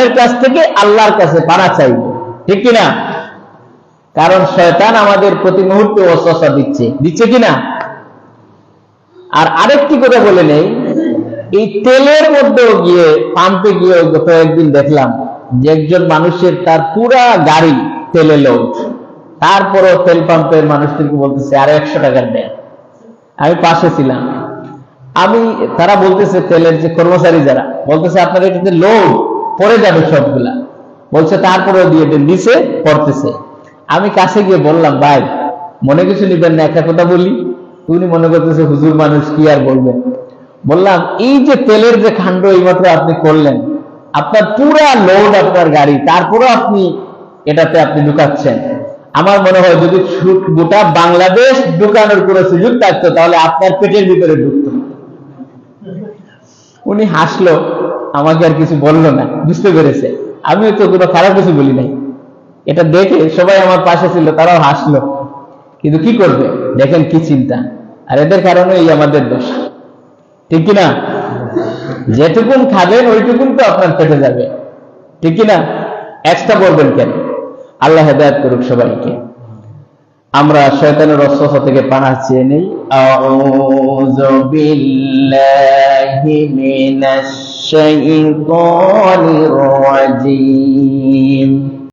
শয়তানের কাছ থেকে আল্লাহর কাছে পানা চাইব, ঠিক কিনা? কারণ শয়তান আমাদের প্রতি মুহূর্তে ওয়াসওয়াসা দিচ্ছে কিনা। আর আরেকটি কথা বলে নেই, এই তেলের মধ্যেও গিয়ে পাম্পে গিয়ে গত একদিন দেখলাম যে একজন মানুষের তার পুরা গাড়ি তেলে লোড, তারপরও তেল পাম্পের মানুষদেরকে বলতেছে আরো 100 টাকার দেন। আমি পাশে ছিলাম, তারা বলতেছে, তেলের যে কর্মচারী যারা বলতেছে আপনার এটাতে লোড পড়ে যাবে সবগুলা, বলছে তারপরেও দিয়ে দেন, দিছে পড়তেছে। আমি কাছে গিয়ে বললাম, ভাই মনে কিছু নিবেন না, একটা কথা বলি। উনি মনে করতেছে হুজুর মানুষ, কি আর বলবেন। বললাম, এই যে তেলের যে কাণ্ড এইমাত্র আপনি করলেন, আপনার পুরা লোড আপনার গাড়ি, তারপরও আপনি এটাতে আপনি ঢুকাচ্ছেন। আমার মনে হয় যদি গোটা বাংলাদেশ ঢুকানোর কোনো সুযোগ থাকতো তাহলে আপনার পেটের ভিতরে ঢুকতো। উনি হাসলো, আমাকে আর কিছু বললো না, বুঝতে পেরেছে আমিও তো কোনো খারাপ কিছু বলি নাই। এটা দেখে সবাই আমার পাশে ছিল, তারাও হাসলো। কিন্তু কি করবে, দেখেন কি চিন্তা। আর এদের কারণে এই আমাদের দোষ, ঠিক কিনা? যেটুকুন খাবেন ওইটুকুন তো আপনার পেটে যাবে, ঠিক কিনা? এক্সট্রা বলবেন কেন? আল্লাহ হেদায়েত করুক সবাইকে। আমরা শয়তানের ওয়াসওয়াসা থেকে পানাহ চেয়ে নেই। আউযু বিল্লাহি মিনাশ শাইতানির রাজীম।